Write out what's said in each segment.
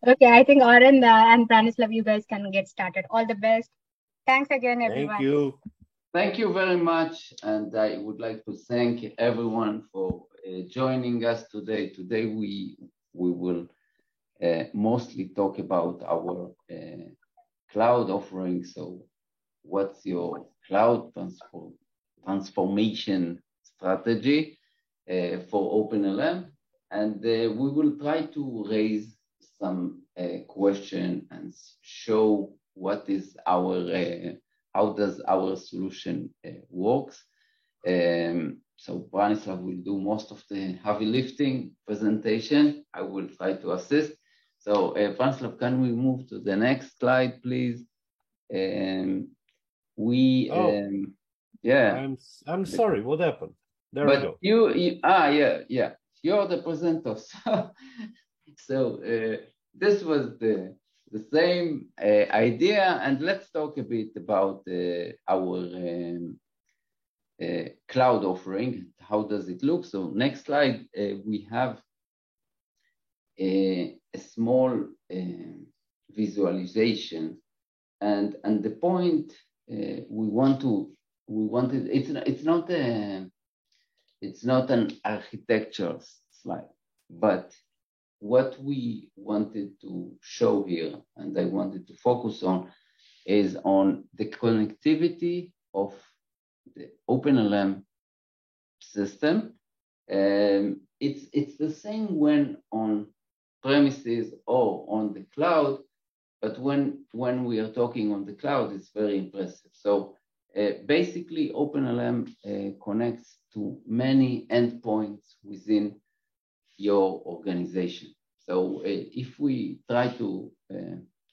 Okay, I think Oren and Branislav, you guys can get started. All the best. Thanks again, everyone. Thank you. Thank you very much, and I would like to thank everyone for joining us today. Today we will mostly talk about our cloud offering. So, what's your cloud transformation strategy for OpenLM? And we will try to raise some question and show what is our how does our solution works. So Branislav will do most of the heavy lifting presentation. I will try to assist. So Branislav, can we move to the next slide, please? Yeah. I'm sorry. What happened? There we go. Yeah. You're the presenter. So this was the same idea, and let's talk a bit about our cloud offering. How does it look? So next slide, we have a small visualization, and the point it's not an architecture slide, but what we wanted to show here, and I wanted to focus on, is on the connectivity of the OpenLM system. It's the same when on premises or on the cloud, but when we are talking on the cloud, it's very impressive. So basically, OpenLM connects to many endpoints within your organization. So if we try to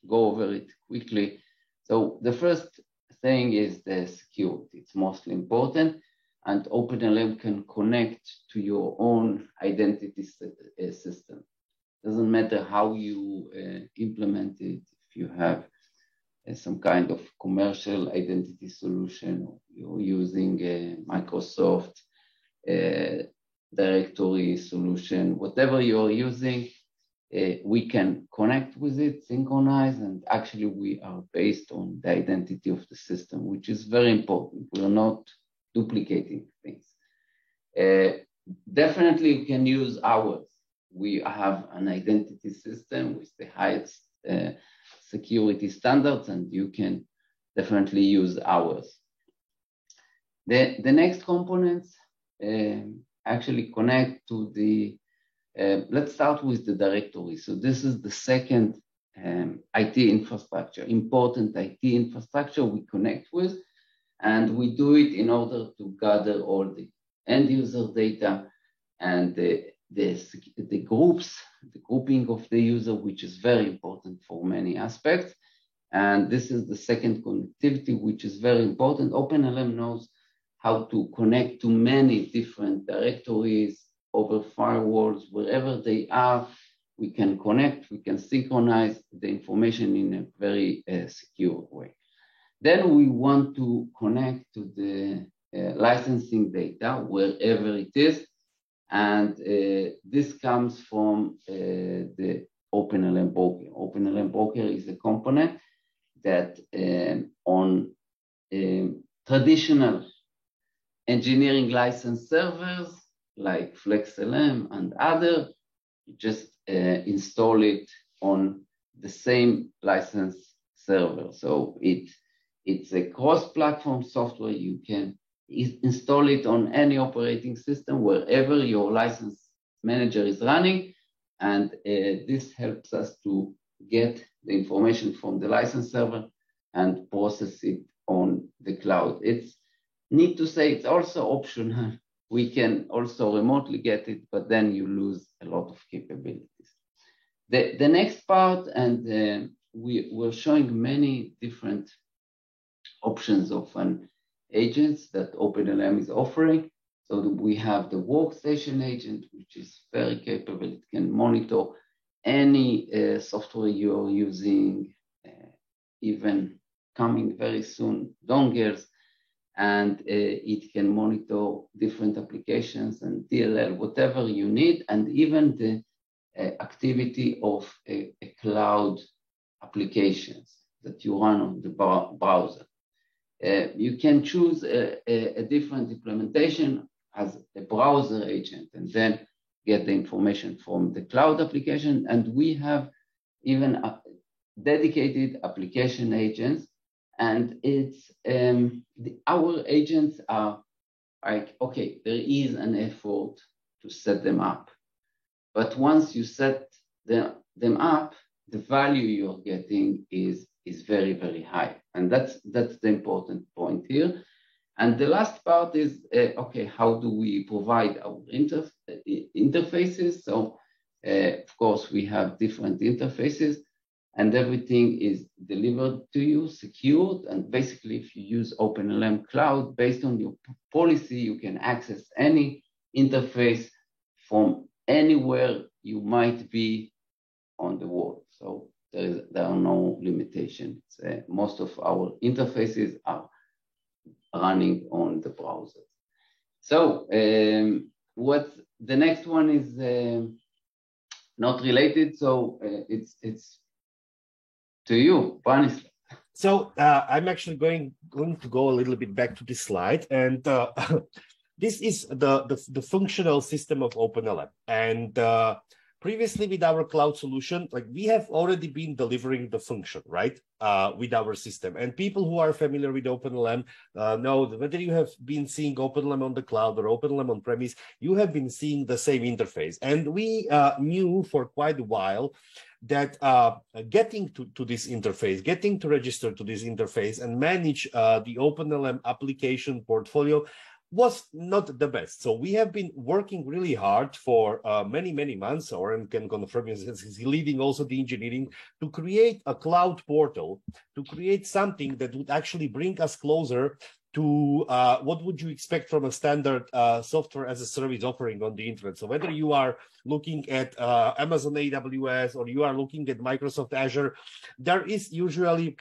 go over it quickly, so the first thing is the security. It's mostly important, and OpenLM can connect to your own identity system. Doesn't matter how you implement it. If you have some kind of commercial identity solution, or you're using Microsoft directory solution, whatever you're using, we can connect with it, synchronize, and actually we are based on the identity of the system, which is very important. We're not duplicating things. Definitely you can use ours. We have an identity system with the highest security standards, and you can definitely use ours. The next components actually connect to the, let's start with the directory. So this is the second IT infrastructure, important IT infrastructure we connect with, and we do it in order to gather all the end user data and the groups, the grouping of the user, which is very important for many aspects. And this is the second connectivity, which is very important. OpenLM knows how to connect to many different directories over firewalls, wherever they are. We can connect, we can synchronize the information in a very secure way. Then we want to connect to the licensing data wherever it is. And this comes from the OpenLM Broker. OpenLM Broker is a component that on traditional engineering license servers like FlexLM and other, you just install it on the same license server. So it's a cross-platform software. You can install it on any operating system wherever your license manager is running, and this helps us to get the information from the license server and process it on the cloud. It's need to say it's also optional. We can also remotely get it, but then you lose a lot of capabilities. The next part, and we're showing many different options of an agents that OpenLM is offering. So we have the workstation agent, which is very capable. It can monitor any software you're using, even coming very soon, dongles, and it can monitor different applications and DLL, whatever you need, and even the activity of a cloud applications that you run on the browser. You can choose a different implementation as a browser agent and then get the information from the cloud application. And we have even dedicated application agents. And it's our agents are like, okay, there is an effort to set them up. But once you set them up, the value you're getting is very, very high. And that's the important point here. And the last part is, okay, how do we provide our interfaces? So, of course, we have different interfaces and everything is delivered to you, secured. And basically, if you use OpenLM Cloud, based on your policy, you can access any interface from anywhere you might be on the world. So there are no limitations. Most of our interfaces are running on the browser. So what the next one is not related, so it's to you, Branislav. So I'm actually going to go a little bit back to this slide, and this is the functional system of OpenLM. And previously with our cloud solution, like we have already been delivering the function, right, with our system. And people who are familiar with OpenLM know that whether you have been seeing OpenLM on the cloud or OpenLM on premise, you have been seeing the same interface. And we knew for quite a while that getting to this interface, getting to register to this interface and manage the OpenLM application portfolio was not the best. So we have been working really hard for many months. Oren can confirm, he's leading also the engineering, to create a cloud portal, to create something that would actually bring us closer to what would you expect from a standard software as a service offering on the internet. So whether you are looking at Amazon AWS or you are looking at Microsoft Azure, there is usually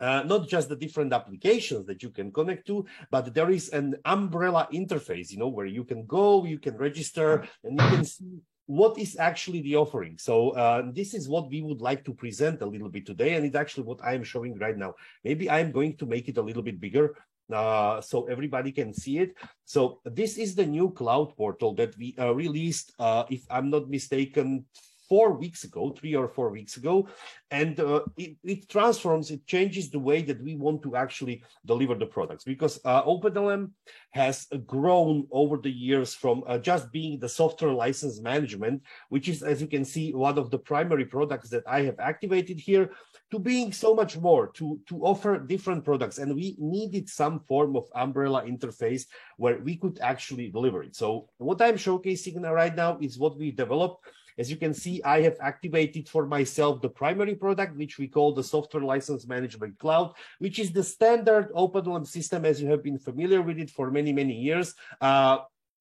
not just the different applications that you can connect to, but there is an umbrella interface, you know, where you can go, you can register, and you can see what is actually the offering. So this is what we would like to present a little bit today, and it's actually what I am showing right now. Maybe I'm going to make it a little bit bigger so everybody can see it. So this is the new cloud portal that we released, if I'm not mistaken, 4 weeks ago, 3 or 4 weeks ago, and it transforms, it changes the way that we want to actually deliver the products, because OpenLM has grown over the years from just being the software license management, which is, as you can see, one of the primary products that I have activated here, to being so much more, to offer different products. And we needed some form of umbrella interface where we could actually deliver it. So what I'm showcasing right now is what we developed. As you can see, I have activated for myself the primary product, which we call the Software License Management Cloud, which is the standard OpenLM system, as you have been familiar with it for many years,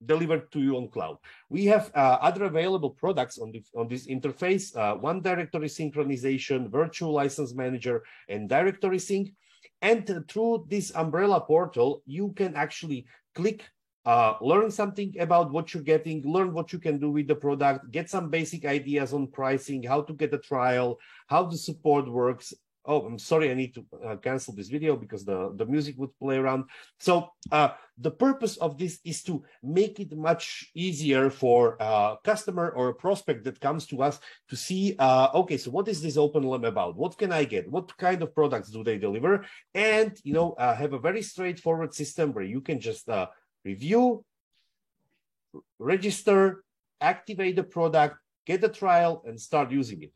delivered to you on cloud. We have other available products on this interface, One Directory Synchronization, Virtual License Manager, and Directory Sync. And through this umbrella portal, you can actually click, learn something about what you're getting, learn what you can do with the product, get some basic ideas on pricing, how to get a trial, how the support works. Oh, I'm sorry, I need to cancel this video because the music would play around. So the purpose of this is to make it much easier for a customer or a prospect that comes to us to see, okay, so what is this OpenLM about? What can I get? What kind of products do they deliver? And, you know, have a very straightforward system where you can just review, register, activate the product, get the trial, and start using it.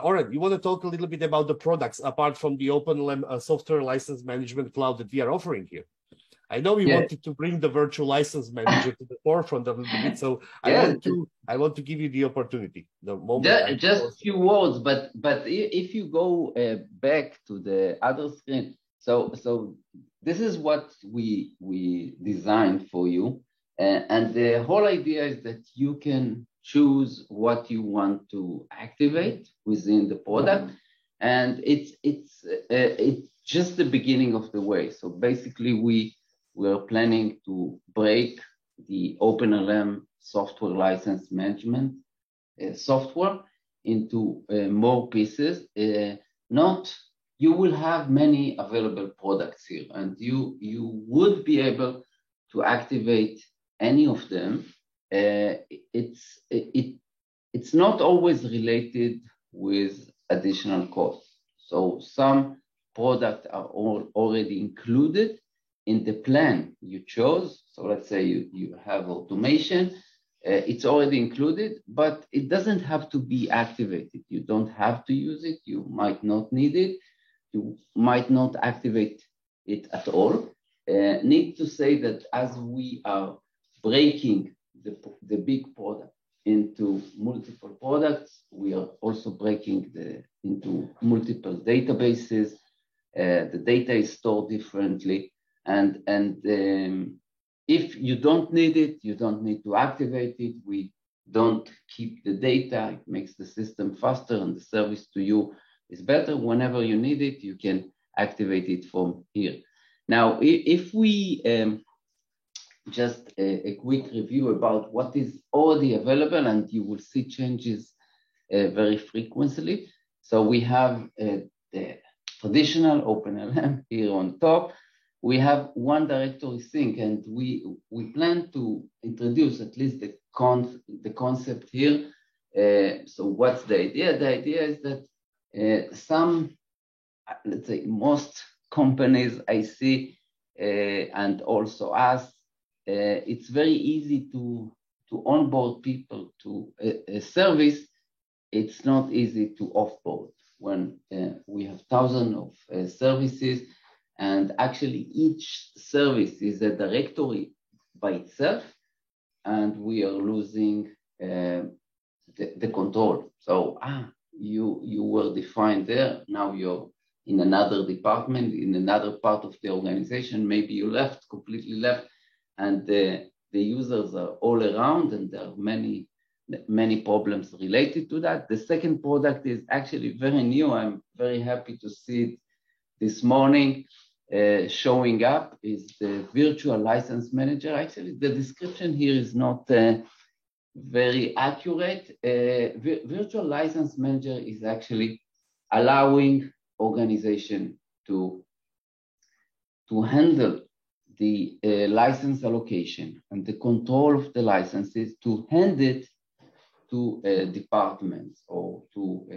Oren, you want to talk a little bit about the products apart from the OpenLM Software License Management Cloud that we are offering here? I know we wanted to bring the Virtual License Manager to the forefront a little bit, so I want to give you the opportunity. The moment just a few words, but if you go back to the other screen, so this is what we designed for you, and the whole idea is that you can choose what you want to activate within the product, and it's just the beginning of the way. So basically, we're planning to break the OpenLM software license management software into more pieces. You will have many available products here, and you would be able to activate any of them. It's not always related with additional costs. So some products are already included in the plan you chose. So let's say you have automation, it's already included, but it doesn't have to be activated. You don't have to use it. You might not need it. You might not activate it at all. Need to say that as we are breaking the big product into multiple products, we are also breaking into multiple databases. The data is stored differently, and if you don't need it, you don't need to activate it. We don't keep the data. It makes the system faster, and the service to you is better. Whenever you need it, you can activate it from here. Now, if we just a quick review about what is already available, and you will see changes very frequently. So we have the traditional OpenLM here on top. We have one directory sync, and we plan to introduce at least the concept here. So what's the idea? The idea is that let's say most companies I see, and also us, it's very easy to onboard people to a service. It's not easy to offboard when we have thousands of services, and actually each service is a directory by itself, and we are losing the control. So you were defined there, now you're in another department, in another part of the organization, maybe you left, completely left, and the users are all around, and there are many problems related to that. The second product is actually very new. I'm very happy to see it this morning showing up, is the Virtual License Manager. Actually, the description here is not very accurate. Virtual License Manager is actually allowing organization to handle the license allocation and the control of the licenses, to hand it to departments or to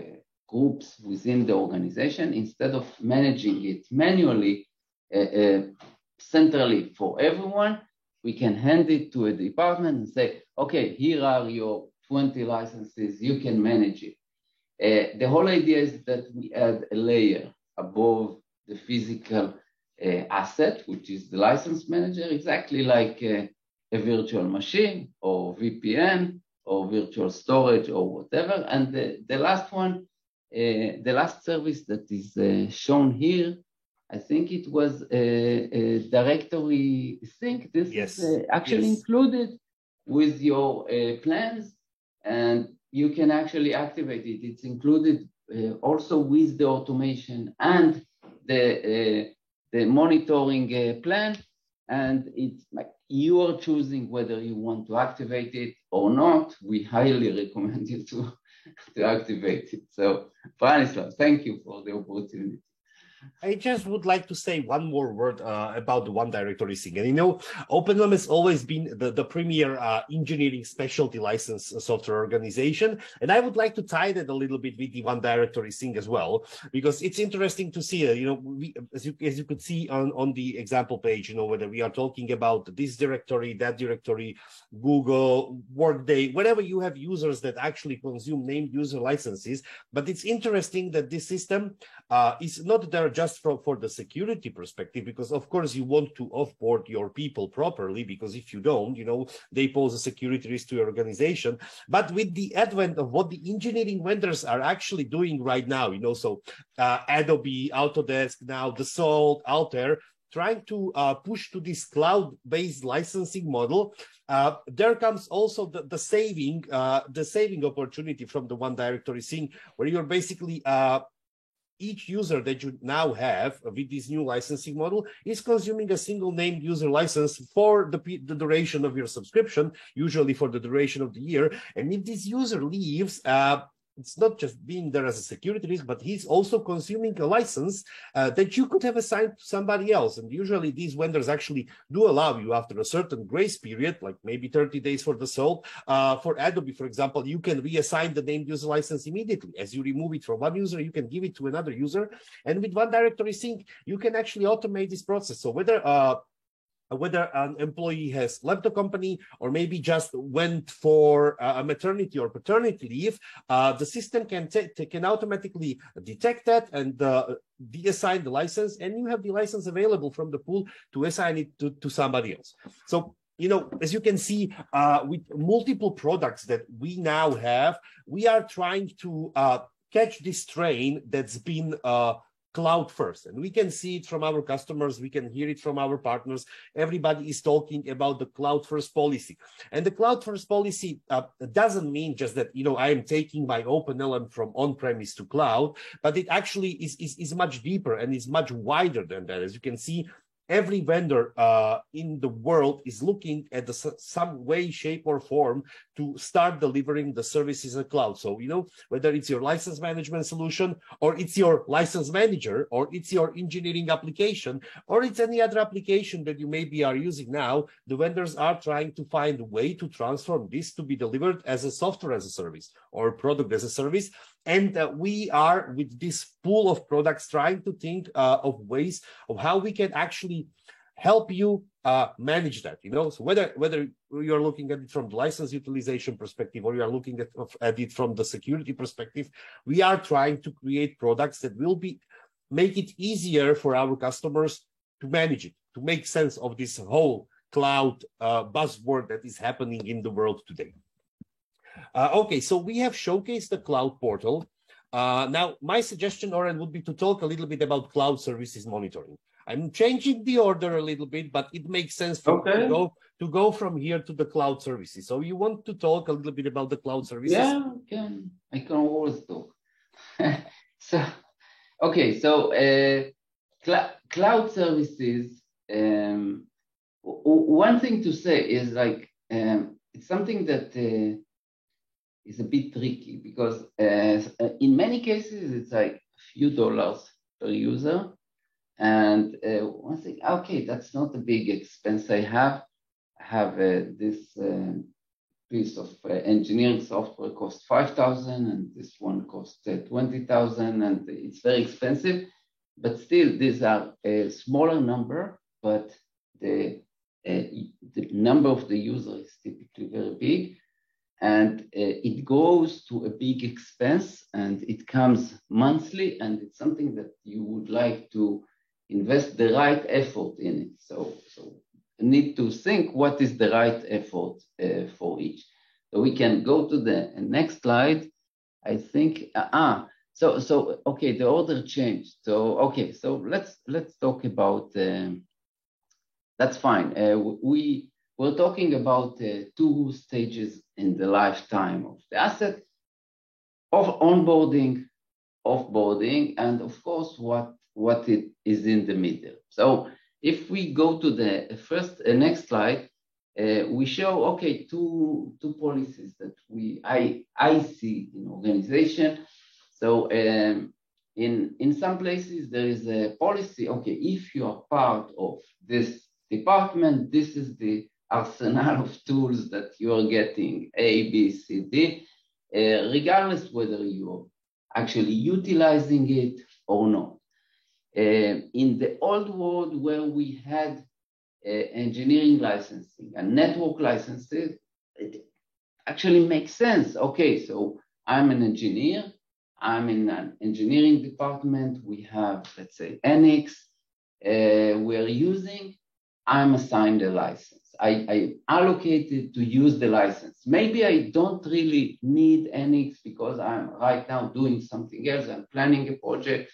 groups within the organization, instead of managing it manually, centrally for everyone. We can hand it to a department and say, okay, here are your 20 licenses, you can manage it. The whole idea is that we add a layer above the physical asset, which is the license manager, exactly like a virtual machine or VPN or virtual storage or whatever. And the last one, the last service that is shown here, I think it was a directory sync. This is actually included with your plans, and you can actually activate it. It's included also with the automation and the monitoring plan, and it's like you are choosing whether you want to activate it or not. We highly recommend you to activate it. So, Branislav, thank you for the opportunity. I just would like to say one more word about the one directory sync. And OpenLM has always been the premier engineering specialty license software organization. And I would like to tie that a little bit with the one directory sync as well, because it's interesting to see, as you could see on the example page, whether we are talking about this directory, that directory, Google, Workday, wherever you have users that actually consume named user licenses. But it's interesting that this system is not there just for the security perspective, because of course you want to offboard your people properly, because if you don't, they pose a security risk to your organization. But with the advent of what the engineering vendors are actually doing right now, so Adobe, Autodesk, now Dassault, Altair, trying to push to this cloud-based licensing model, there comes also the saving opportunity from the one directory sync, where you're basically each user that you now have with this new licensing model is consuming a single named user license for the duration of your subscription, usually for the duration of the year. And if this user leaves, it's not just being there as a security risk, but he's also consuming a license that you could have assigned to somebody else. And usually these vendors actually do allow you, after a certain grace period, like maybe 30 days for the sole. For Adobe, for example, you can reassign the named user license immediately. As you remove it from one user, you can give it to another user. And with one directory sync, you can actually automate this process. So whether an employee has left the company or maybe just went for a maternity or paternity leave, the system can automatically detect that and deassign the license, and you have the license available from the pool to assign it to somebody else. So, you know, as you can see, with multiple products that we now have, we are trying to catch this train that's been cloud first. And we can see it from our customers. We can hear it from our partners. Everybody is talking about the cloud first policy. And the cloud first policy doesn't mean just that, you know, I am taking my OpenLM from on-premise to cloud, but it actually is much deeper and is much wider than that. As you can see, every vendor in the world is looking at some way, shape, or form to start delivering the services in the cloud. So, you know, whether it's your license management solution, or it's your license manager, or it's your engineering application, or it's any other application that you maybe are using now, the vendors are trying to find a way to transform this to be delivered as a software as a service or product as a service. And we are, with this pool of products, trying to think of ways of how we can actually help you manage that. You know, so whether you're looking at it from the license utilization perspective or you are looking at it from the security perspective, we are trying to create products that will make it easier for our customers to manage it, to make sense of this whole cloud buzzword that is happening in the world today. Okay, so we have showcased the cloud portal. Now, my suggestion, Oren, would be to talk a little bit about cloud services monitoring. I'm changing the order a little bit, but it makes sense to go from here to the cloud services. So you want to talk a little bit about the cloud services? Yeah, I can always talk. Cloud services. One thing to say is like it's something that is a bit tricky because in many cases it's like a few dollars per user, and one thing, okay, that's not a big expense I have. I have this piece of engineering software costs $5,000, and this one costs $20,000, and it's very expensive. But still, these are a smaller number, but the number of the user is typically very big. And it goes to a big expense, and it comes monthly, and it's something that you would like to invest the right effort in it. So you need to think what is the right effort for each. So we can go to the next slide. I think, okay, the order changed. So, okay, so let's talk about, that's fine. We're talking about 2 stages in the lifetime of the asset, of onboarding, offboarding, and of course, what it is in the middle. So if we go to the next slide, we show, okay, two policies that I see in organization. So in some places, there is a policy, okay, if you are part of this department, this is the arsenal of tools that you are getting, A, B, C, D, regardless whether you're actually utilizing it or not. In the old world where we had engineering licensing and network licenses, it actually makes sense. Okay, so I'm an engineer, I'm in an engineering department, we have, let's say, NX, we're using, I'm assigned a license. I allocated to use the license. Maybe I don't really need NX because I'm right now doing something else. I'm planning a project.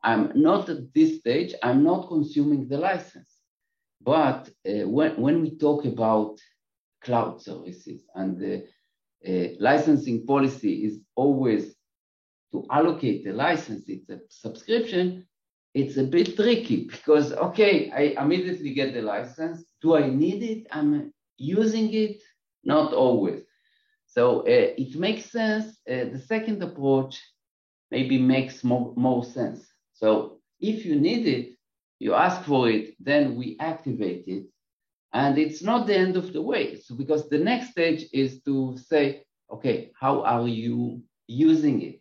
I'm not at this stage. I'm not consuming the license. But when we talk about cloud services and the licensing policy is always to allocate the license, it's a subscription, it's a bit tricky because, okay, I immediately get the license. Do I need it? I'm using it? Not always. So it makes sense. The second approach maybe makes more sense. So if you need it, you ask for it, then we activate it. And it's not the end of the way. So because the next stage is to say, okay, how are you using it?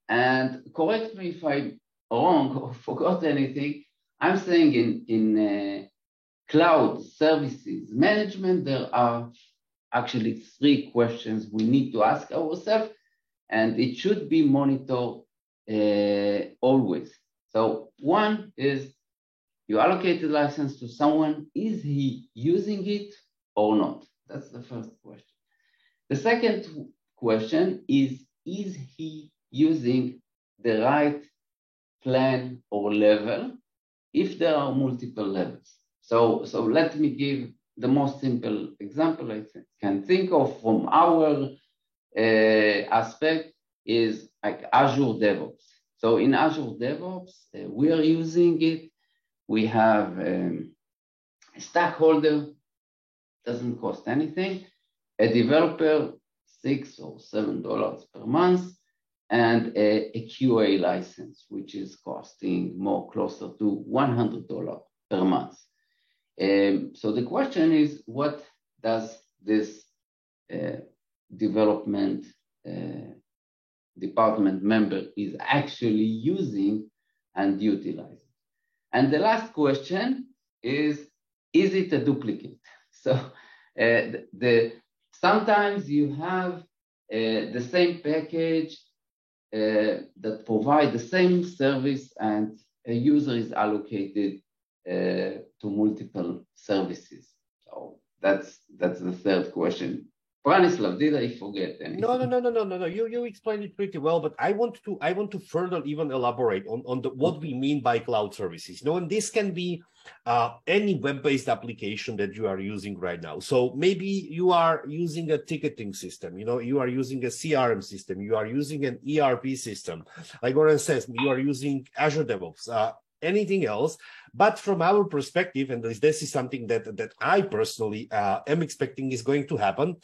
And correct me if I'm wrong or forgot anything. I'm saying in cloud services management, there are actually 3 questions we need to ask ourselves, and it should be monitored always. So one is, you allocate the license to someone, is he using it or not? That's the first question. The second question is he using the right plan or level if there are multiple levels? So let me give the most simple example I can think of from our aspect is like Azure DevOps. So in Azure DevOps, we are using it. We have a stakeholder, doesn't cost anything, a developer, $6 or $7 per month, and a QA license, which is costing more closer to $100 per month. So the question is, what does this development department member is actually using and utilizing? And the last question is it a duplicate? So sometimes you have the same package that provide the same service, and a user is allocated to multiple services. So that's the third question. Branislav, did I forget anything? No. You explained it pretty well, but I want to further even elaborate on what we mean by cloud services. And this can be any web-based application that you are using right now. So maybe you are using a ticketing system, you are using a CRM system, you are using an ERP system. Like Oren says, you are using Azure DevOps, anything else. But from our perspective, and this is something that I personally am expecting is going to happen.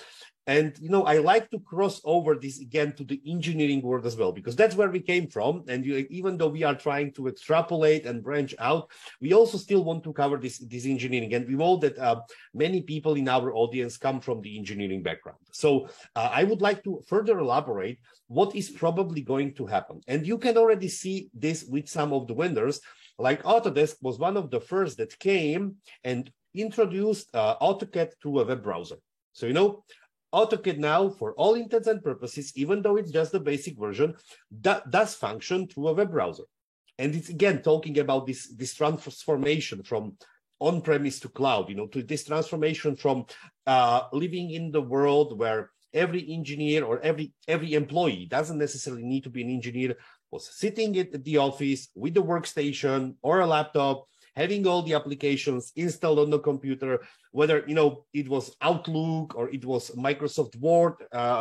And, I like to cross over this again to the engineering world as well, because that's where we came from. And even though we are trying to extrapolate and branch out, we also still want to cover this engineering. And we know that many people in our audience come from the engineering background. So I would like to further elaborate what is probably going to happen. And you can already see this with some of the vendors. Like Autodesk was one of the first that came and introduced AutoCAD through a web browser. So, AutoCAD now, for all intents and purposes, even though it's just the basic version, does function through a web browser. And it's, again, talking about this transformation from on-premise to cloud, to this transformation from living in the world where every engineer or every employee, doesn't necessarily need to be an engineer, was sitting at the office with the workstation or a laptop, having all the applications installed on the computer, whether it was Outlook or it was Microsoft Word,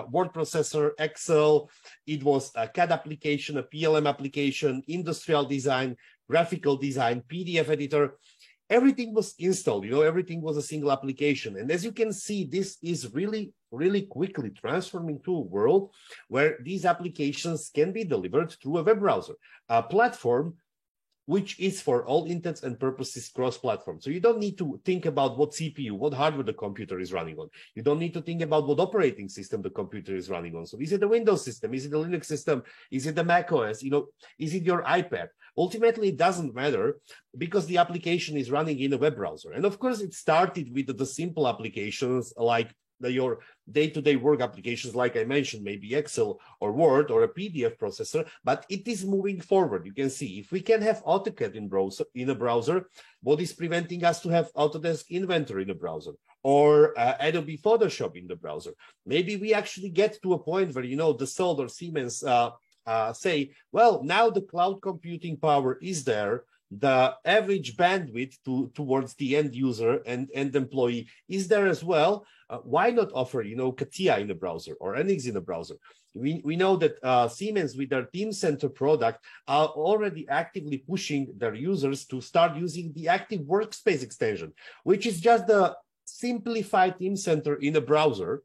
word processor, Excel, it was a CAD application, a PLM application, industrial design, graphical design, PDF editor. Everything was installed, everything was a single application. And as you can see, this is really, really quickly transforming to a world where these applications can be delivered through a web browser, a platform which is for all intents and purposes cross-platform. So you don't need to think about what CPU, what hardware the computer is running on. You don't need to think about what operating system the computer is running on. So is it the Windows system? Is it the Linux system? Is it the Mac OS? Is it your iPad? Ultimately, it doesn't matter because the application is running in a web browser. And of course, it started with the simple applications like your day-to-day work applications, like I mentioned, maybe Excel or Word or a PDF processor, but it is moving forward. You can see if we can have AutoCAD in a browser, what is preventing us to have Autodesk Inventor in a browser or Adobe Photoshop in the browser? Maybe we actually get to a point where, Dassault or Siemens say, well, now the cloud computing power is there. the average bandwidth towards the end user and end employee is there as well. Why not offer, CATIA in the browser or NX in the browser? We know that Siemens with their Teamcenter product are already actively pushing their users to start using the Active Workspace extension, which is just the simplified Teamcenter in a browser.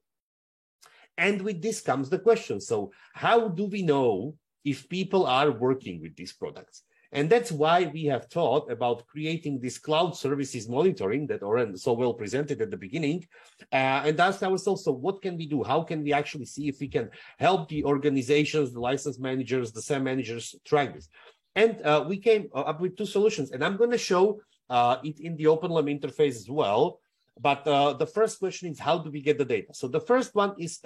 And with this comes the question. So how do we know if people are working with these products? And that's why we have thought about creating this cloud services monitoring that Oren so well presented at the beginning, and asked ourselves, so what can we do? How can we actually see if we can help the organizations, the license managers, the SAM managers track this? And we came up with two solutions, and I'm going to show it in the OpenLM interface as well. But the first question is, how do we get the data? So the first one is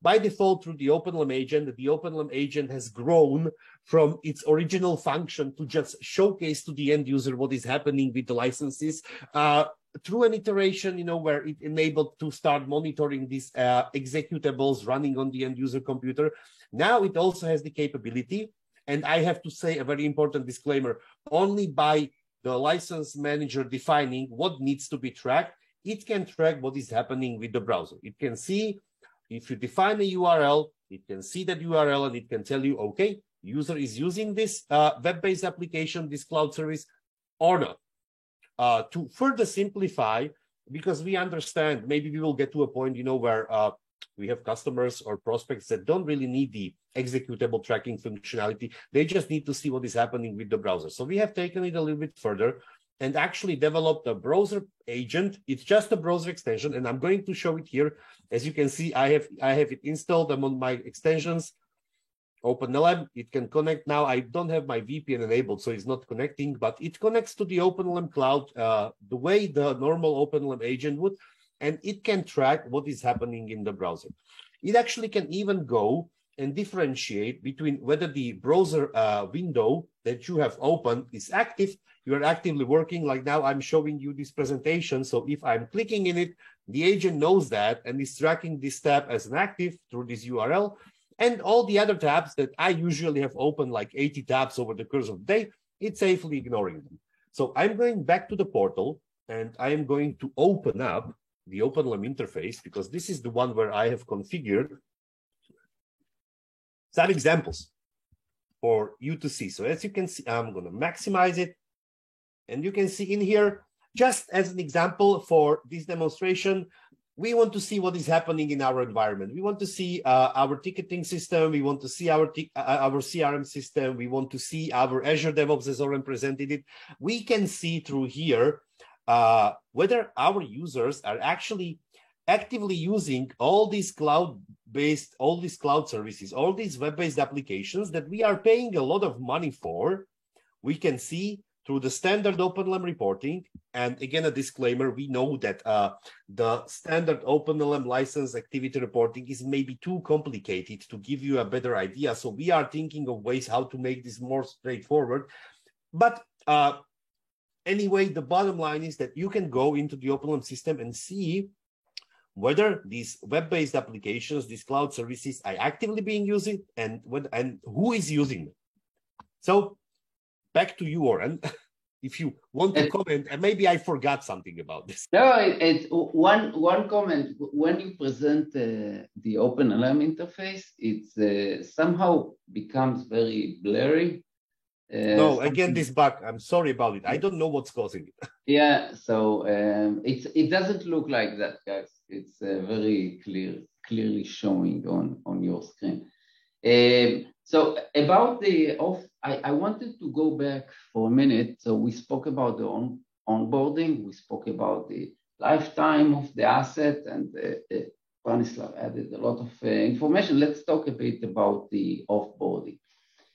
by default through the OpenLM agent. The OpenLM agent has grown from its original function to just showcase to the end user what is happening with the licenses through an iteration, where it enabled to start monitoring these executables running on the end user computer. Now it also has the capability, and I have to say a very important disclaimer, only by the license manager defining what needs to be tracked, it can track what is happening with the browser. It can see, if you define a URL, it can see that URL and it can tell you, okay, user is using this web-based application, this cloud service, or not. To further simplify, because we understand, maybe we will get to a point, where we have customers or prospects that don't really need the executable tracking functionality. They just need to see what is happening with the browser. So we have taken it a little bit further and actually developed a browser agent. It's just a browser extension, and I'm going to show it here. As you can see, I have it installed. I'm on my extensions, OpenLM. It can connect now. I don't have my VPN enabled, so it's not connecting, but it connects to the OpenLM cloud the way the normal OpenLM agent would, and it can track what is happening in the browser. It actually can even go and differentiate between whether the browser window that you have opened is active. You are actively working. Like now I'm showing you this presentation. So if I'm clicking in it, the agent knows that and is tracking this tab as an active through this URL. And all the other tabs that I usually have opened, like 80 tabs over the course of the day, it's safely ignoring them. So I'm going back to the portal and I am going to open up the OpenLM interface, because this is the one where I have configured some examples for you to see. So as you can see, I'm going to maximize it. And you can see in here, just as an example for this demonstration, we want to see what is happening in our environment. We want to see our ticketing system. We want to see our CRM system. We want to see our Azure DevOps as Oren presented it. We can see through here whether our users are actually actively using all these cloud-based, all these cloud services, all these web-based applications that we are paying a lot of money for. We can see through the standard OpenLM reporting. And again, a disclaimer, we know that the standard OpenLM license activity reporting is maybe too complicated to give you a better idea. So we are thinking of ways how to make this more straightforward. But anyway, the bottom line is that you can go into the OpenLM system and see whether these web-based applications, these cloud services are actively being used and who is using them. So back to you, Oren, if you want to comment, and maybe I forgot something about this. No, it's one comment. When you present the OpenLM interface, it somehow becomes very blurry. No, again, this bug, I'm sorry about it. I don't know what's causing it. Yeah, so it doesn't look like that, guys. It's very clearly showing on your screen. So about the I wanted to go back for a minute. So we spoke about the onboarding. We spoke about the lifetime of the asset, and Branislav added a lot of information. Let's talk a bit about the offboarding.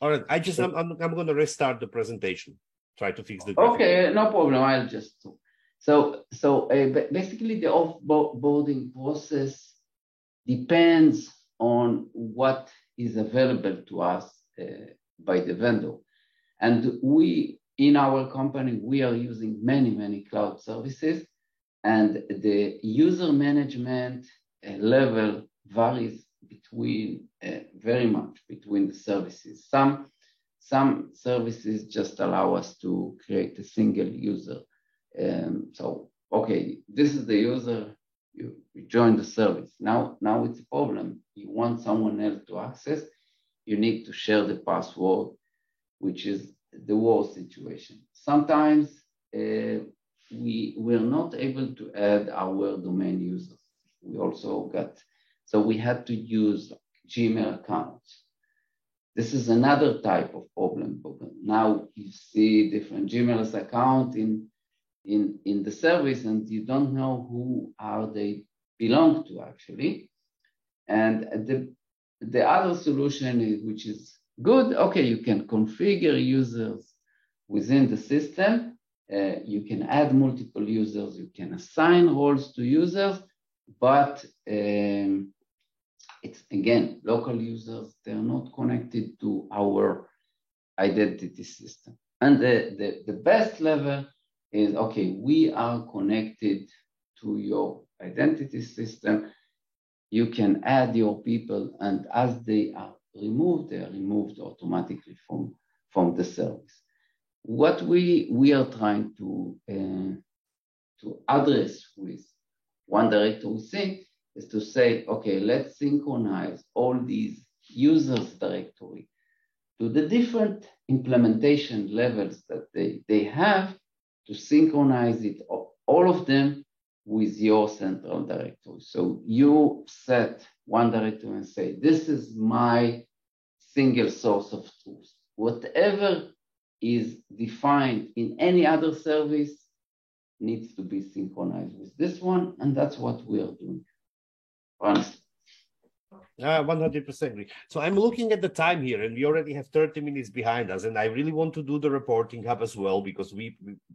All right, I'm going to restart the presentation. Try to fix the graphic. Okay, no problem. I'll just talk. So basically the offboarding process depends on what is available to us by the vendor. And we, in our company, we are using many cloud services, and the user management level varies very much between the services. Some some services just allow us to create a single user. So, okay, this is the user, you join the service. Now it's a problem. You want someone else to access, you need to share the password, which is the worst situation. Sometimes we're not able to add our domain users. So we had to use Gmail accounts. This is another type of problem. Now you see different Gmail accounts in the service, and you don't know who are they belong to actually. And the other solution is, which is good, okay, you can configure users within the system. You can add multiple users, you can assign roles to users, but it's, again, local users, they're not connected to our identity system. And the best level is, okay, we are connected to your identity system. You can add your people, and as they are removed automatically from the service. What we are trying to address with One Directory Sync is to say, okay, let's synchronize all these users directory to the different implementation levels that they have, to synchronize it, all of them, with your central directory. So you set one directory and say, this is my single source of truth. Whatever is defined in any other service needs to be synchronized with this one, and that's what we are doing. 100% agree. So I'm looking at the time here, and we already have 30 minutes behind us, and I really want to do the reporting hub as well, because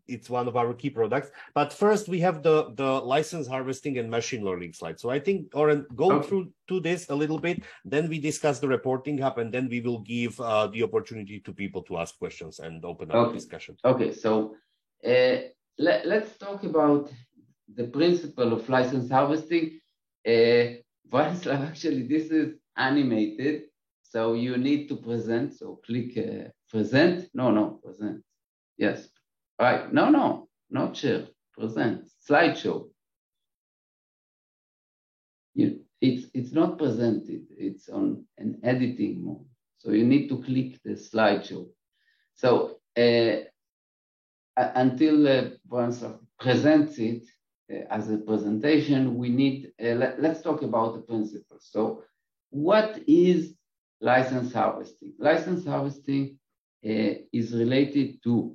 it's one of our key products. But first, we have the license harvesting and machine learning slide. So I think, Oren, go through to this a little bit, then we discuss the reporting hub, and then we will give the opportunity to people to ask questions and open up the discussion. Okay, so let's talk about the principle of license harvesting. Branislav, actually, this is animated, so you need to present. So click present. No, present. Yes. All right. No, not share. Present. Slideshow. It's not presented. It's on an editing mode. So you need to click the slideshow. So until Branislav presents it, as a presentation, we need, let's talk about the principles. So what is license harvesting? License harvesting is related to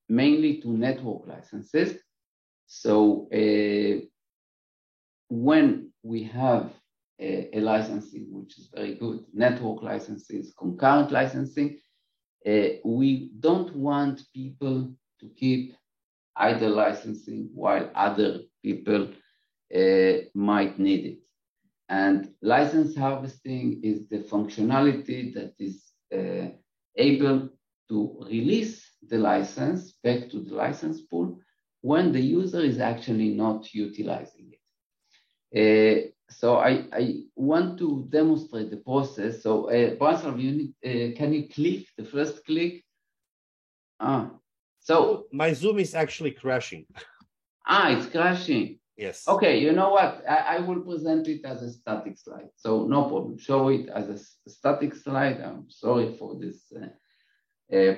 mainly to network licenses. So when we have a licensing, which is very good, network licenses, concurrent licensing, we don't want people to keep either licensing while other people might need it. And license harvesting is the functionality that is able to release the license back to the license pool when the user is actually not utilizing it. So I want to demonstrate the process. So Branislav, can you click the first click? So my Zoom is actually crashing. It's crashing. Yes. Okay, you know what? I will present it as a static slide. So no problem. Show it as a static slide. I'm sorry for this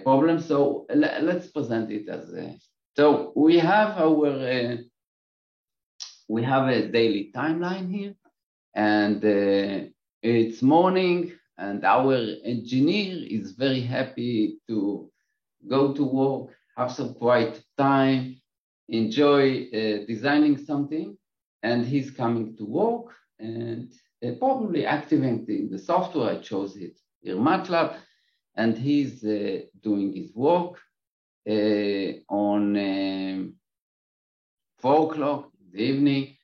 problem. So let's present it as a. So we have our we have a daily timeline here, and it's morning, and our engineer is very happy to go to work, have some quiet time, enjoy designing something, and he's coming to work and probably activating the software. I chose it here, MATLAB, and he's doing his work on 4 o'clock in the evening,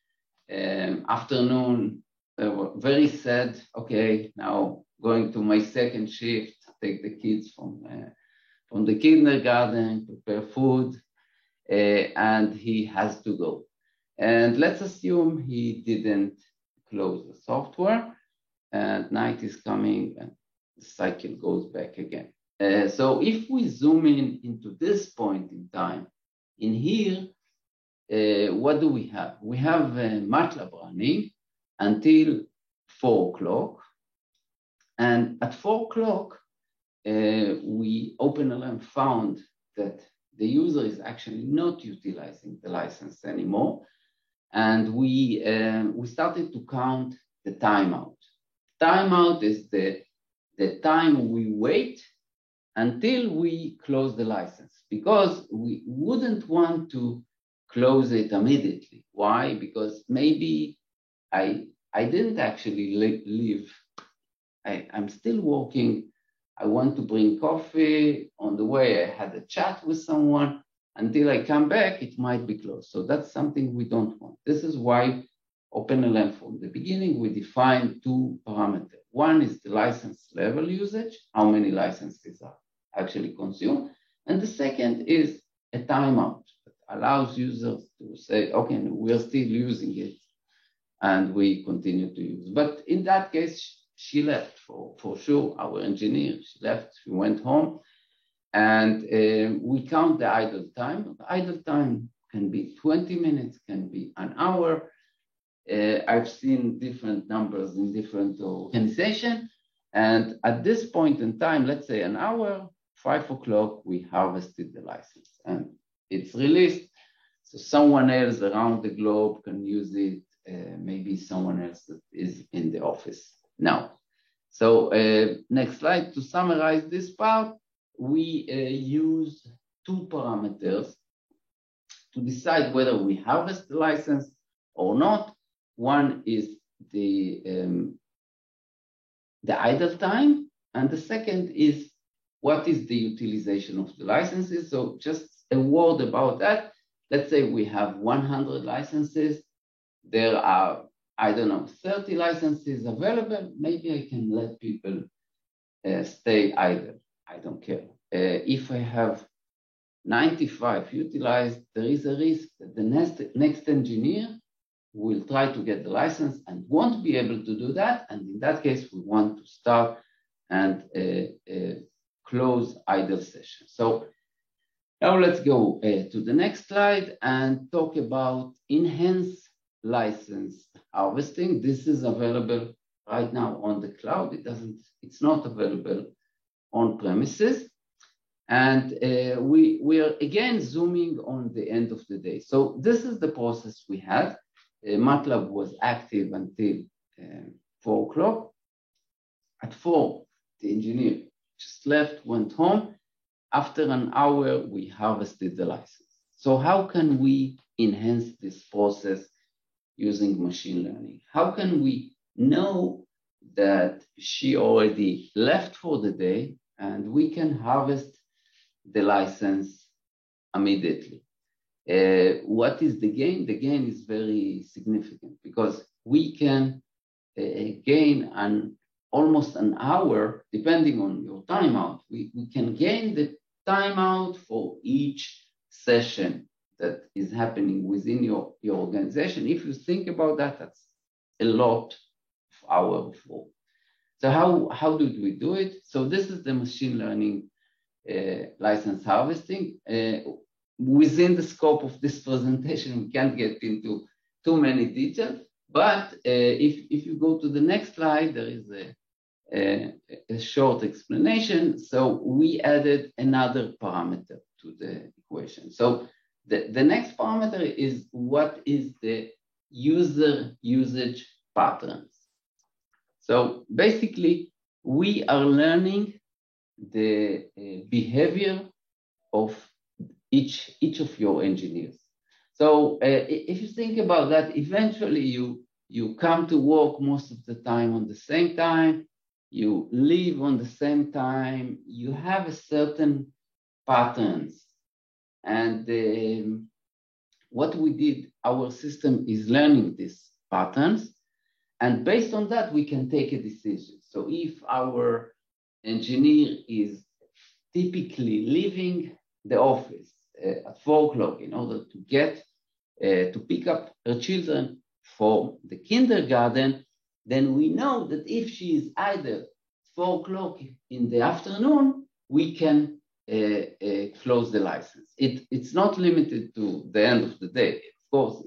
afternoon, very sad. Okay, now going to my second shift, take the kids from the kindergarten, prepare food, and he has to go. And let's assume he didn't close the software, and night is coming, and the cycle goes back again. So if we zoom in into this point in time, in here, what do we have? We have MATLAB running until 4 o'clock. And at 4 o'clock, OpenLM found that the user is actually not utilizing the license anymore. And we started to count the timeout. Timeout is the time we wait until we close the license, because we wouldn't want to close it immediately. Why? Because maybe I didn't actually leave. I'm still working. I want to bring coffee. On the way, I had a chat with someone. Until I come back, it might be closed. So that's something we don't want. This is why OpenLM, from the beginning, we defined 2 parameters. One is the license level usage, how many licenses are actually consumed. And the second is a timeout that allows users to say, okay, no, we're still using it and we continue to use. But in that case, she left for sure, our engineer, she left, she went home. And we count the idle time. The idle time can be 20 minutes, can be an hour. I've seen different numbers in different organizations. And at this point in time, let's say an hour, 5 o'clock, we harvested the license and it's released. So someone else around the globe can use it, maybe someone else that is in the office now. So next slide, to summarize this part, we use 2 parameters to decide whether we harvest the license or not. One is the idle time, and the second is what is the utilization of the licenses. So just a word about that. Let's say we have 100 licenses. There are, I don't know, 30 licenses available. Maybe I can let people stay idle. I don't care. If I have 95 utilized, there is a risk that the next engineer will try to get the license and won't be able to do that. And in that case, we want to start and close idle session. So now let's go to the next slide and talk about enhanced license harvesting. This is available right now on the cloud. It's not available on premises. And we are again zooming on the end of the day. So this is the process we had. MATLAB was active until 4 o'clock. At 4, the engineer just left, went home. After an hour, we harvested the license. So how can we enhance this process using machine learning? How can we know that she already left for the day and we can harvest the license immediately? What is the gain? The gain is very significant because we can gain almost an hour, depending on your timeout. We can gain the timeout for each session that is happening within your organization. If you think about that, that's a lot of hours. So how did we do it? So this is the machine learning license harvesting. Within the scope of this presentation, we can't get into too many details, but if you go to the next slide, there is a short explanation. So we added another parameter to the equation. So the next parameter is what is the user usage patterns. So basically, we are learning the behavior of each of your engineers. So if you think about that, eventually you come to work most of the time on the same time, you leave on the same time, you have a certain patterns. And what we did, our system is learning these patterns. And based on that, we can take a decision. So if our engineer is typically leaving the office at 4 o'clock in order to get to pick up her children from the kindergarten, then we know that if she is either 4 o'clock in the afternoon, we can close the license. It's not limited to the end of the day. Of course,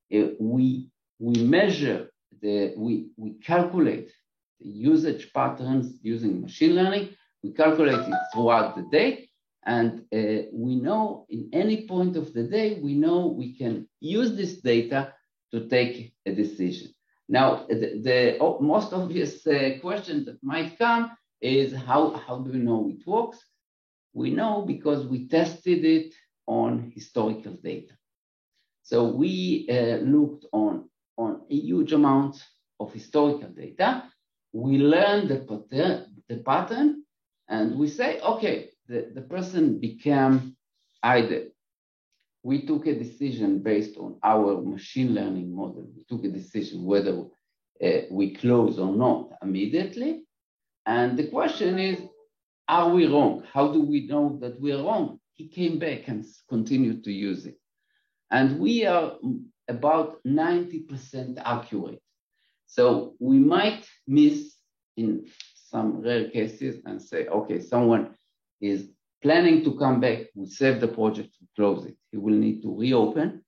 we measure we calculate the usage patterns using machine learning. We calculate it throughout the day, and we know in any point of the day, we know we can use this data to take a decision. Now, the most obvious question that might come is how do we know it works? We know because we tested it on historical data. So we looked on a huge amount of historical data. We learned the pattern, and we say, okay, the person became idle. We took a decision based on our machine learning model. We took a decision whether we close or not immediately. And the question is, are we wrong? How do we know that we are wrong? He came back and continued to use it. And we are about 90% accurate. So we might miss in some rare cases and say, okay, someone is planning to come back, we save the project, we close it. He will need to reopen,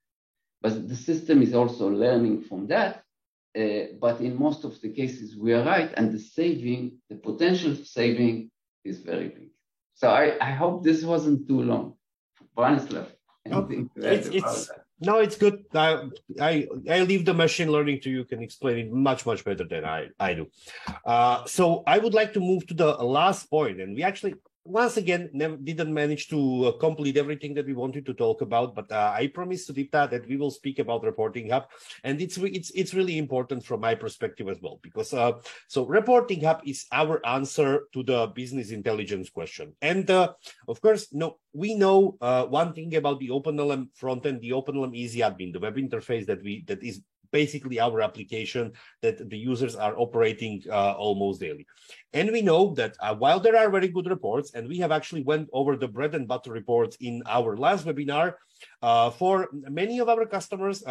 but the system is also learning from that. But in most of the cases, we are right, and the potential saving is very big. So I hope this wasn't too long. Branislav, anything to add about that? No, it's good. I leave the machine learning to you. You can explain it much better than I do. So I would like to move to the last point, and we actually once again didn't manage to complete everything that we wanted to talk about, but I promised to Dipta that we will speak about Reporting Hub, and it's really important from my perspective as well, because so Reporting Hub is our answer to the business intelligence question. And of course, we know one thing about the OpenLM frontend, the OpenLM Easy Admin, the web interface that is basically our application that the users are operating almost daily. And we know that while there are very good reports, and we have actually went over the bread and butter reports in our last webinar, for many of our customers,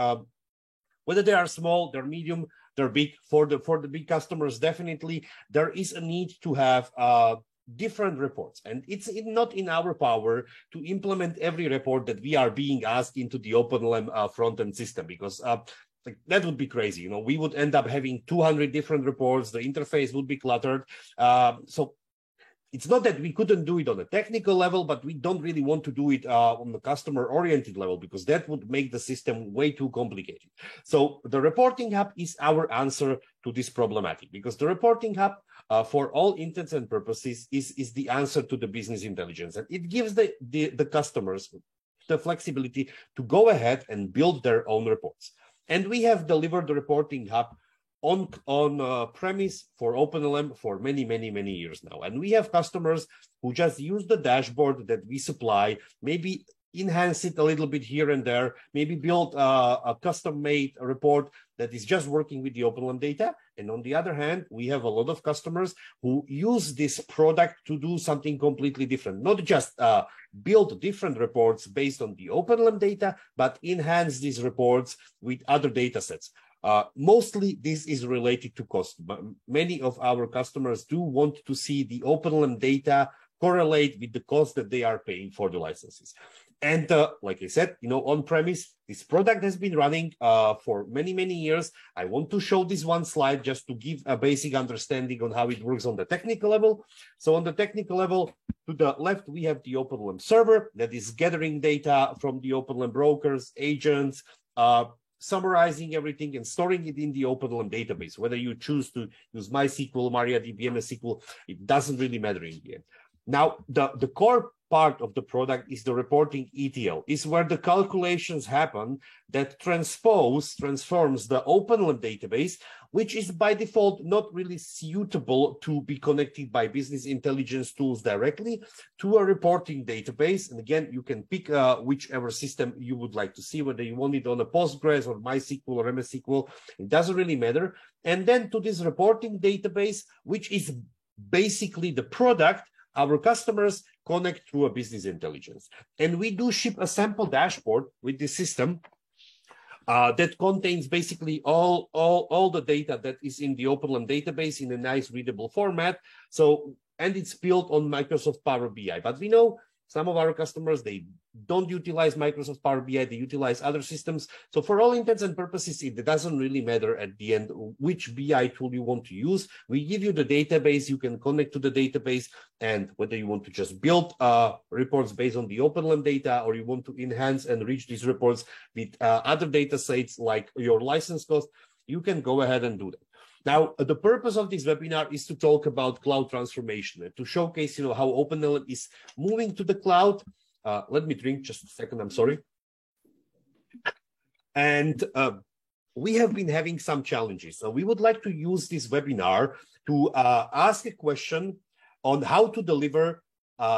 whether they are small, they're medium, they're big, for the big customers, definitely there is a need to have different reports, and it's not in our power to implement every report that we are being asked into the OpenLM front-end system, because that would be crazy. We would end up having 200 different reports. The interface would be cluttered. So it's not that we couldn't do it on a technical level, but we don't really want to do it on the customer-oriented level, because that would make the system way too complicated. So the Reporting Hub is our answer to this problematic, because the Reporting Hub, for all intents and purposes, is the answer to the business intelligence. And it gives the customers the flexibility to go ahead and build their own reports. And we have delivered the Reporting Hub on premise for OpenLM for many years now. And we have customers who just use the dashboard that we supply, maybe enhance it a little bit here and there, maybe build a custom-made report that is just working with the OpenLM data. And on the other hand, we have a lot of customers who use this product to do something completely different, not just build different reports based on the OpenLM data, but enhance these reports with other data sets. Mostly this is related to cost, but many of our customers do want to see the OpenLM data correlate with the cost that they are paying for the licenses. And like I said, on premise, this product has been running for many years. I want to show this one slide just to give a basic understanding on how it works on the technical level. So on the technical level, to the left, we have the OpenLM server that is gathering data from the OpenLM brokers, agents, summarizing everything and storing it in the OpenLM database. Whether you choose to use MySQL, MariaDB, MS SQL, it doesn't really matter in the end. Now, the core part of the product is the reporting ETL, is where the calculations happen that transforms the OpenLM database, which is by default not really suitable to be connected by business intelligence tools directly to a reporting database. And again, you can pick whichever system you would like to see, whether you want it on a Postgres or MySQL or MS SQL, it doesn't really matter. And then to this reporting database, which is basically the product, our customers connect through a business intelligence. And we do ship a sample dashboard with this system that contains basically all the data that is in the OpenLM database in a nice readable format. So, and it's built on Microsoft Power BI. But we know some of our customers, they don't utilize Microsoft Power BI, they utilize other systems. So for all intents and purposes, it doesn't really matter at the end which BI tool you want to use. We give you the database, you can connect to the database, and whether you want to just build reports based on the OpenLM data, or you want to enhance and reach these reports with other data sets like your license cost, you can go ahead and do that. Now, the purpose of this webinar is to talk about cloud transformation and to showcase, how OpenLM is moving to the cloud. Let me drink just a second, I'm sorry. And we have been having some challenges. So we would like to use this webinar to ask a question on how to deliver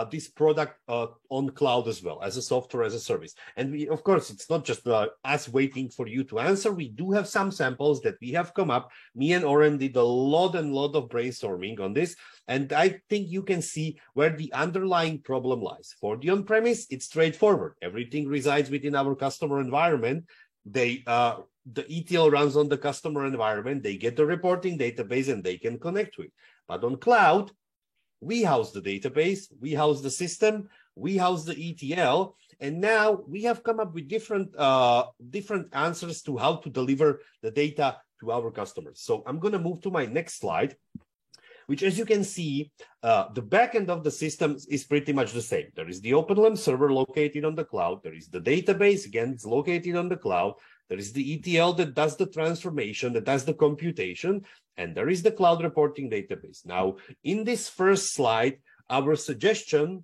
this product on cloud as well, as a software as a service. And we, of course, it's not just us waiting for you to answer. We do have some samples that we have come up. Me and Oren did a lot of brainstorming on this. And I think you can see where the underlying problem lies. For the on-premise, it's straightforward. Everything resides within our customer environment. The ETL runs on the customer environment. They get the reporting database and they can connect to it. But on cloud, we house the database, we house the system, we house the ETL, and now we have come up with different answers to how to deliver the data to our customers. So I'm going to move to my next slide, which, as you can see, the backend of the system is pretty much the same. There is the OpenLM server located on the cloud. There is the database, again, it's located on the cloud. There is the ETL that does the transformation, that does the computation, and there is the cloud reporting database. Now, in this first slide, our suggestion,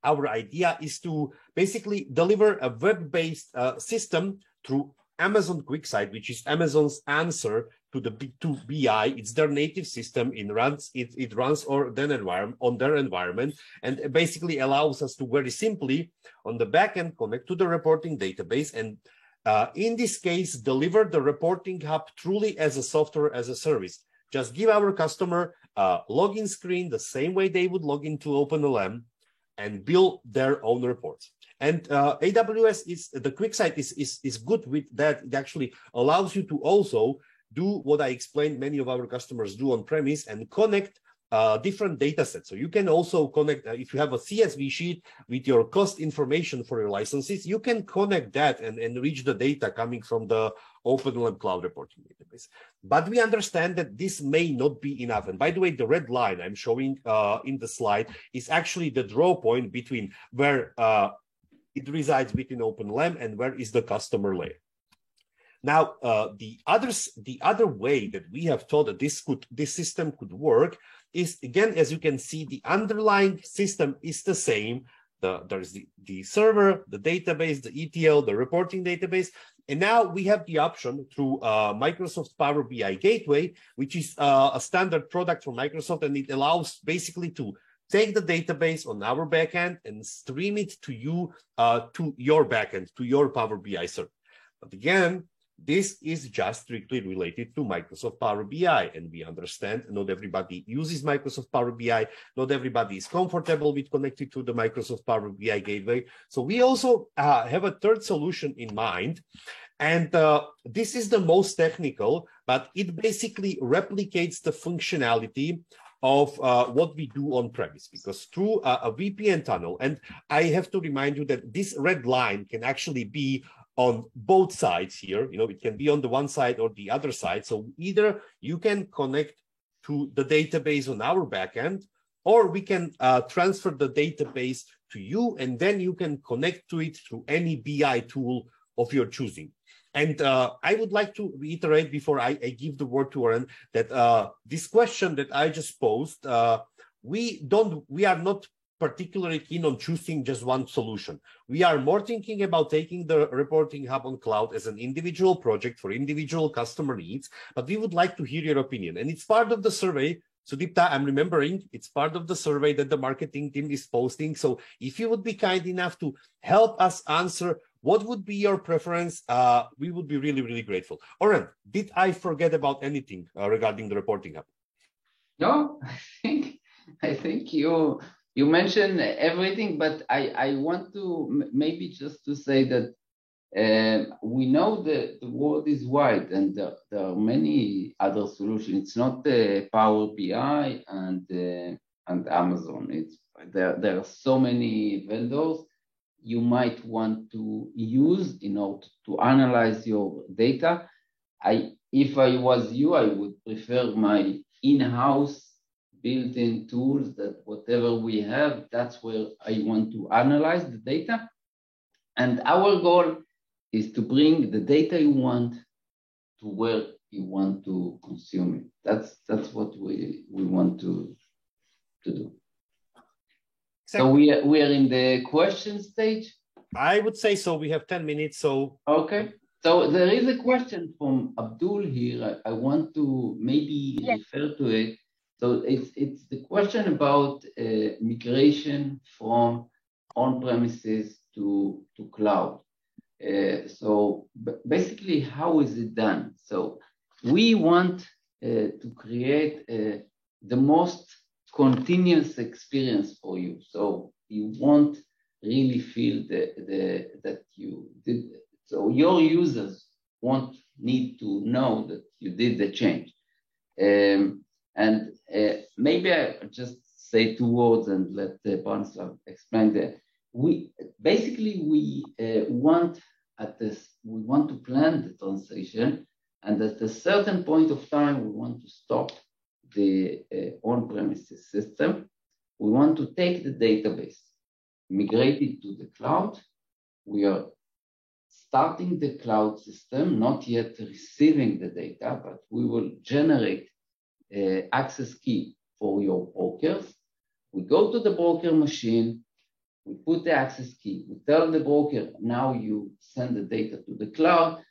our idea is to basically deliver a web-based system through Amazon QuickSight, which is Amazon's answer to the BI. It's their native system. It runs on their environment, and it basically allows us to very simply, on the backend, connect to the reporting database, and in this case, deliver the reporting hub truly as a software as a service. Just give our customer a login screen the same way they would log into OpenLM and build their own reports. And AWS the QuickSight is good with that. It actually allows you to also do what I explained many of our customers do on premise and connect different data sets. So you can also connect, if you have a CSV sheet with your cost information for your licenses, you can connect that and reach the data coming from the OpenLM Cloud Reporting Database. But we understand that this may not be enough. And by the way, the red line I'm showing in the slide is actually the draw point between where it resides within OpenLM and where is the customer layer. Now, the other way that we have thought that this system could work is, again, as you can see, the underlying system is the same. There's the server, the database, the ETL, the reporting database. And now we have the option through Microsoft Power BI Gateway, which is a standard product from Microsoft, and it allows basically to take the database on our backend and stream it to you, to your backend, to your Power BI server. But again, this is just strictly related to Microsoft Power BI, and we understand not everybody uses Microsoft Power BI, not everybody is comfortable with connecting to the Microsoft Power BI Gateway. So we also have a third solution in mind, and this is the most technical, but it basically replicates the functionality of what we do on premise, because through a VPN tunnel, and I have to remind you that this red line can actually be on both sides here. It can be on the one side or the other side. So either you can connect to the database on our backend, or we can transfer the database to you, and then you can connect to it through any BI tool of your choosing. And I would like to reiterate before I give the word to Oren that this question that I just posed, we are not particularly keen on choosing just one solution. We are more thinking about taking the reporting hub on cloud as an individual project for individual customer needs, but we would like to hear your opinion. And it's part of the survey. Sudipta, I'm remembering, it's part of the survey that the marketing team is posting. So if you would be kind enough to help us answer what would be your preference, we would be really, really grateful. Oren, did I forget about anything regarding the reporting hub? No, I think you mentioned everything, but I want to maybe just to say that We know that the world is wide and there are many other solutions. It's not Power BI and Amazon. There are so many vendors you might want to use in order to analyze your data. If I was you, I would prefer my in-house built-in tools that whatever we have, that's where I want to analyze the data. And our goal is to bring the data you want to where you want to consume it. That's what we want to do. Exactly. So we are in the question stage? I would say so. We have 10 minutes, so. Okay. So there is a question from Abdul here. I want to maybe refer to it. So it's the question about migration from on-premises to cloud. So basically, how is it done? So we want to create the most continuous experience for you. So you won't really feel that you did. So your users won't need to know that you did the change. Maybe I just say 2 words and let Branislav explain that. We want to plan the transition, and at a certain point of time, we want to stop the on-premises system. We want to take the database, migrate it to the cloud. We are starting the cloud system, not yet receiving the data, but we will generate access key for your brokers. We go to the broker machine, we put the access key, we tell the broker, now you send the data to the cloud,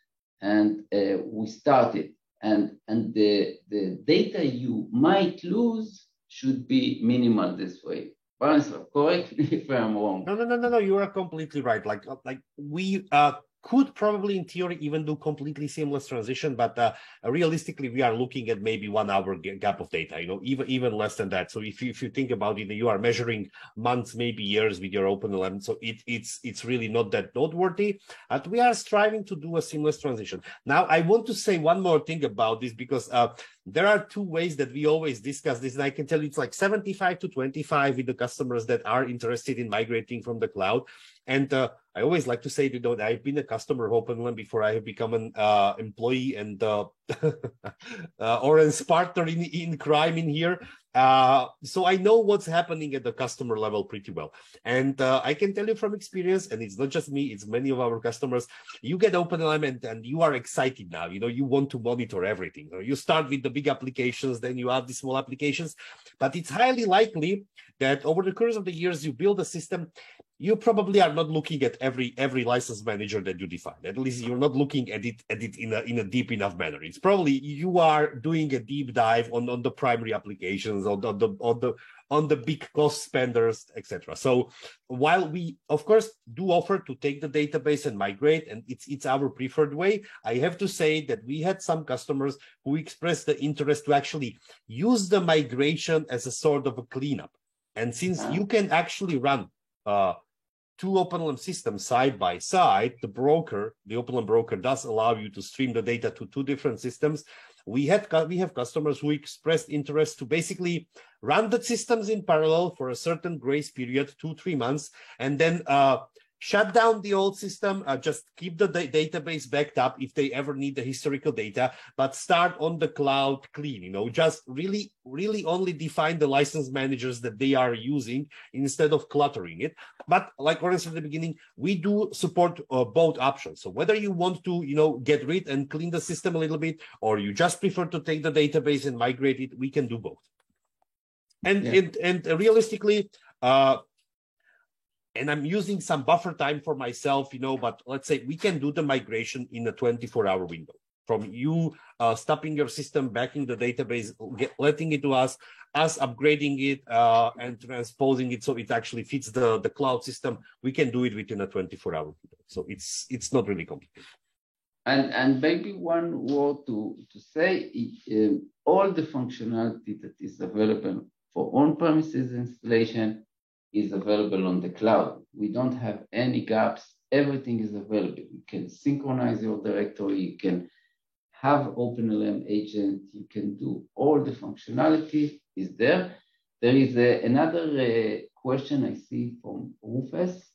and we start it. And the data you might lose should be minimal this way. Branislav, correct me if I'm wrong. No, you are completely right. Like we could probably in theory even do completely seamless transition, but realistically we are looking at maybe 1 hour gap of data, even less than that. So if you think about it, you are measuring months, maybe years with your OpenLM, so it's really not that noteworthy. And we are striving to do a seamless transition. Now I want to say one more thing about this, because there are 2 ways that we always discuss this, and I can tell you it's like 75 to 25 with the customers that are interested in migrating from the cloud. And I always like to say that I've been a customer of OpenLM before I have become an employee and or a partner in crime in here. So I know what's happening at the customer level pretty well. And I can tell you from experience, and it's not just me, it's many of our customers, you get OpenLM and you are excited now. You want to monitor everything. You start with the big applications, then you add the small applications. But it's highly likely that over the course of the years you build a system, you probably are not looking at every license manager that you define. At least you're not looking at it in a deep enough manner. It's probably you are doing a deep dive on the primary applications, on the big cost spenders, etc. So while we of course do offer to take the database and migrate, and it's our preferred way, I have to say that we had some customers who expressed the interest to actually use the migration as a sort of a cleanup. And since you can actually run 2 OpenLM systems side by side, the OpenLM broker does allow you to stream the data to 2 different systems. We have customers who expressed interest to basically run the systems in parallel for a certain grace period, 2-3 months, and then shut down the old system, just keep the database backed up if they ever need the historical data, but start on the cloud clean, just really only define the license managers that they are using instead of cluttering it. But like I said at the beginning, we do support both options. So whether you want to, get rid and clean the system a little bit, or you just prefer to take the database and migrate it, we can do both. And realistically, and I'm using some buffer time for myself, but let's say we can do the migration in a 24-hour window from you stopping your system, backing the database, letting it to us upgrading it and transposing it so it actually fits the cloud system. We can do it within a 24-hour window. So it's not really complicated. And maybe one word to say, all the functionality that is available for on-premises installation is available on the cloud. We don't have any gaps everything is available. You can synchronize your directory, you can have OpenLM agent, you can do all the functionality is there. There is another question I see from Rufus,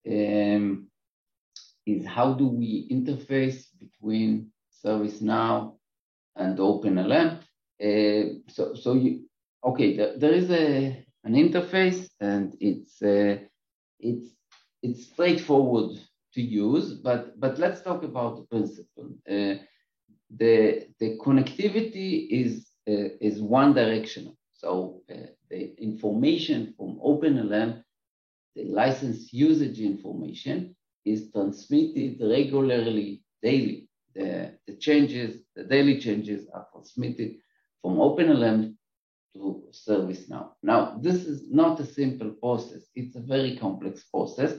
is how do we interface between ServiceNow and OpenLM? There is an interface, and it's straightforward to use, but let's talk about the principle. The connectivity is one directional. So the information from OpenLM, the license usage information, is transmitted regularly, daily. The daily changes are transmitted from OpenLM to ServiceNow. Now, this is not a simple process. It's a very complex process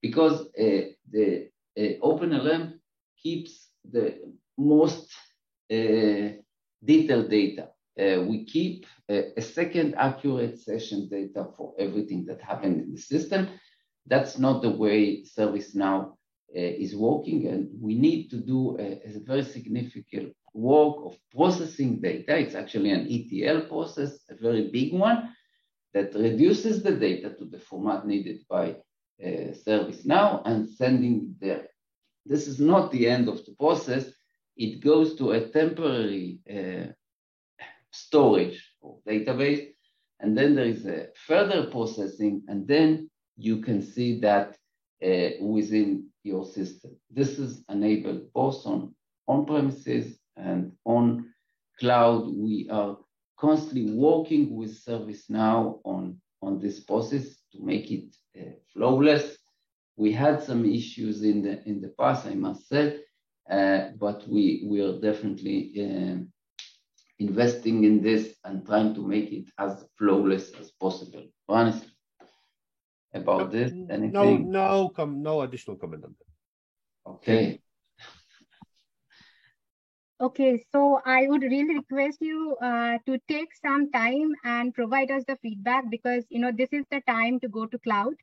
because the OpenLM keeps the most detailed data. We keep a second accurate session data for everything that happened in the system. That's not the way ServiceNow is working, and we need to do a very significant work of processing data. It's actually an ETL process, a very big one, that reduces the data to the format needed by ServiceNow and sending there. This is not the end of the process. It goes to a temporary storage or database, and then there is a further processing, and then you can see that within your system. This is enabled both on-premises and on cloud. We are constantly working with ServiceNow on this process to make it flawless. We had some issues in the past, I must say, but we are definitely investing in this and trying to make it as flawless as possible. Honestly, about this, anything? No additional comment on that. Okay. Okay, so I would really request you to take some time and provide us the feedback, because this is the time to go to cloud.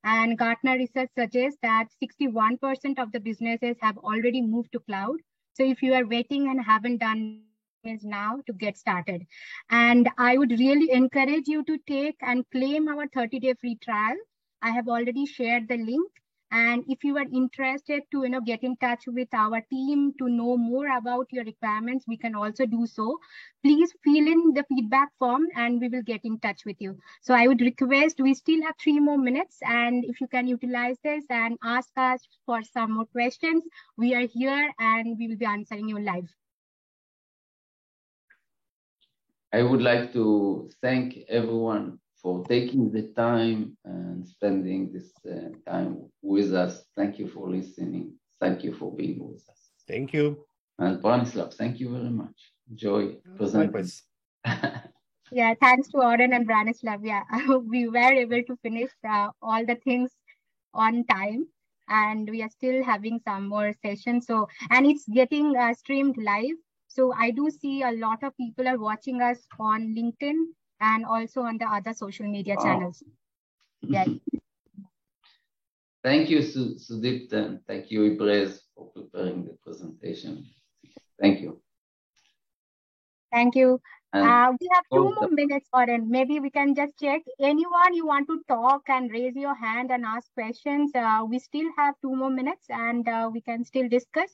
And Gartner research suggests that 61% of the businesses have already moved to cloud. So if you are waiting and haven't done is now to get started. And I would really encourage you to take and claim our 30-day free trial. I have already shared the link. And if you are interested to get in touch with our team to know more about your requirements, we can also do so. Please fill in the feedback form and we will get in touch with you. So I would request, we still have 3 more minutes, and if you can utilize this and ask us for some more questions, we are here and we will be answering you live. I would like to thank everyone for taking the time and spending this time with us. Thank you for listening. Thank you for being with us. Thank you. And Branislav, thank you very much. Enjoy presenting. Yeah, thanks to Oren and Branislav. Yeah, we were able to finish all the things on time, and we are still having some more sessions. So, and it's getting streamed live. So I do see a lot of people are watching us on LinkedIn and also on the other social media channels. Yeah. Thank you, Sudipta, and thank you, Ibrez, for preparing the presentation. Thank you. Thank you. We have 2 more minutes, Oren. Maybe we can just check. Anyone you want to talk and raise your hand and ask questions. We still have 2 more minutes and we can still discuss.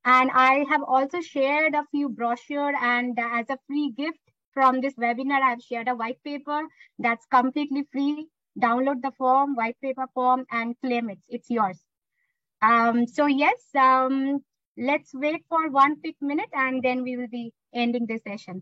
And I have also shared a few brochures, and as a free gift from this webinar, I've shared a white paper that's completely free. Download the form, white paper form, and claim it. It's yours. So yes, let's wait for 1 quick minute and then we will be ending this session.